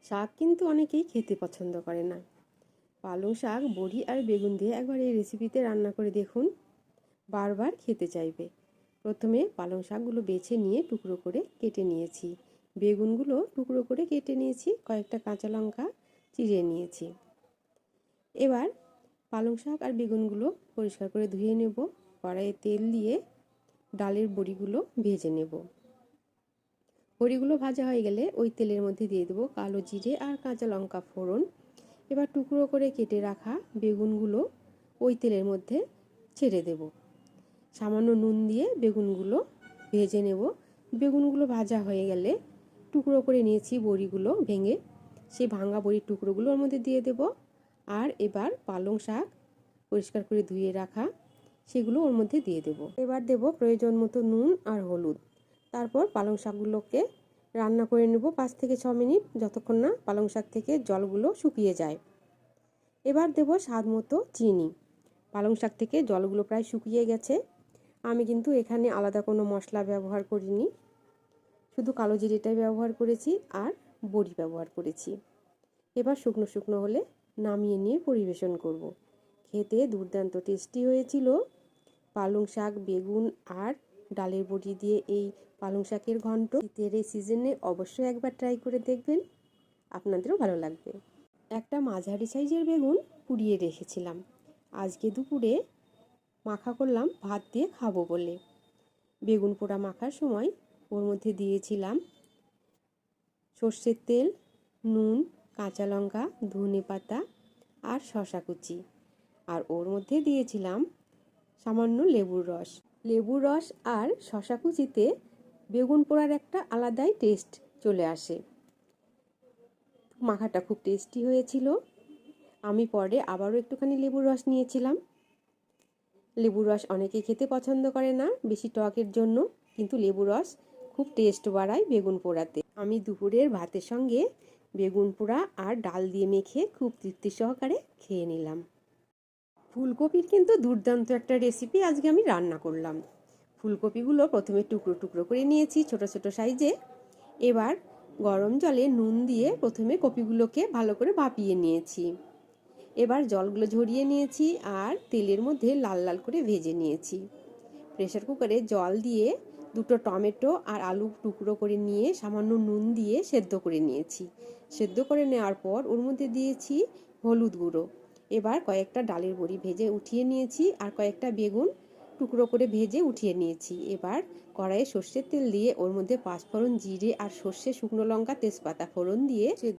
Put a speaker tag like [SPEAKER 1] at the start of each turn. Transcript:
[SPEAKER 1] শাক কিন্তু অনেকেই খেতে পছন্দ করে না। পালং শাক বড়ি আর বেগুন দিয়ে একবার এই রেসিপিতে রান্না করে দেখুন, বারবার খেতে চাইবে। প্রথমে পালং শাকগুলো বেছে নিয়ে টুকরো করে কেটে নিয়েছি, বেগুনগুলো টুকরো করে কেটে নিয়েছি, কয়েকটা কাঁচা লঙ্কা চিড়ে নিয়েছি। এবার পালং শাক আর বেগুনগুলো পরিষ্কার করে ধুয়ে নেব। কড়াইয়ে তেল দিয়ে ডালের বড়িগুলো ভেজে নেব। বড়িগুলো ভাজা হয়ে গেলে ওই তেলের মধ্যে দিয়ে দেবো কালো জিরে আর কাঁচা লঙ্কা ফোড়ন। এবার টুকরো করে কেটে রাখা বেগুনগুলো ওই তেলের মধ্যে ছেড়ে দেব। সামান্য নুন দিয়ে বেগুনগুলো ভেজে নেব। বেগুনগুলো ভাজা হয়ে গেলে টুকরো করে নিয়েছি বড়িগুলো ভেঙে, সেই ভাঙা বড়ির টুকরোগুলো ওর মধ্যে দিয়ে দেব। আর এবার পালং শাক পরিষ্কার করে ধুয়ে রাখা সেগুলো ওর মধ্যে দিয়ে দেব। এবার দেব প্রয়োজন মতো নুন আর হলুদ। তারপর পালং শাকগুলোকে রান্না করে নেব 5 থেকে 6 মিনিট, যতক্ষণ না পালং শাক থেকে জলগুলো শুকিয়ে যায়। এবার দেব স্বাদ মতো চিনি। পালং শাক থেকে জলগুলো প্রায় শুকিয়ে গেছে। আমি কিন্তু এখানে আলাদা কোনো মশলা ব্যবহার করিনি, শুধু কালো জিরেটাই ব্যবহার করেছি আর বড়ি ব্যবহার করেছি। এবার শুকনো শুকনো হলে নামিয়ে নিয়ে পরিবেশন করব। খেতে দুর্দান্ত টেস্টি হয়েছিল। পালং শাক, বেগুন আর ডালের বড়ি দিয়ে এই পালং শাকের ঘন্ট শীতের এই সিজনে অবশ্যই একবার ট্রাই করে দেখবেন, আপনাদেরও ভালো লাগবে। একটা মাঝারি সাইজের বেগুন পুড়িয়ে রেখেছিলাম, আজকে দুপুরে মাখা করলাম ভাত দিয়ে খাবো বলে। বেগুন পোড়া মাখার সময় ওর মধ্যে দিয়েছিলাম সর্ষের তেল, নুন, কাঁচা লঙ্কা, ধনে পাতা আর শসা কুচি, আর ওর মধ্যে দিয়েছিলাম সামান্য লেবুর রস। লেবুর রস আর শসা কুচিতে বেগুন পোড়ার একটা আলাদাই টেস্ট চলে আসে। মাখাটা খুব টেস্টি হয়েছিল। আমি পরে আবারও একটুখানি লেবুর রস নিয়েছিলাম। লেবুর রস অনেকে খেতে পছন্দ করে না বেশি টকের জন্য, কিন্তু লেবুর রস খুব টেস্ট বাড়ায় বেগুন পোড়াতে। আমি দুপুরের ভাতের সঙ্গে বেগুন পোড়া আর ডাল দিয়ে মেখে খুব তৃপ্তি সহকারে খেয়ে নিলাম। ফুলকপির কিন্তু দুর্দান্ত একটা রেসিপি আজকে আমি রান্না করলাম। ফুলকপিগুলো প্রথমে টুকরো টুকরো করে নিয়েছি ছোট ছোট সাইজে। এবার গরম জলে নুন দিয়ে প্রথমে কপিগুলোকে ভালো করে ভাপিয়ে নিয়েছি। এবার জলগুলো ঝরিয়ে নিয়েছি আর তেলের মধ্যে লাল লাল করে ভেজে নিয়েছি। প্রেসার কুকারে জল দিয়ে দুটো টমেটো আর আলু টুকরো করে নিয়ে সামান্য নুন দিয়ে সেদ্ধ করে নিয়েছি। সেদ্ধ করে নেওয়ার পর ওর মধ্যে দিয়েছি হলুদ গুঁড়ো। এবার কয়েকটা ডালের বড়ি ভেজে উঠিয়ে নিয়েছি আর কয়েকটা বেগুন টুকরো করে ভেজে উঠিয়ে নিয়েছি। এবার কড়াইয়ে সর্ষের তেল দিয়ে ওর মধ্যে পাঁচফোড়ন, জিরে আর সর্ষে, শুকনো লঙ্কা, তেজপাতা ফোড়ন দিয়ে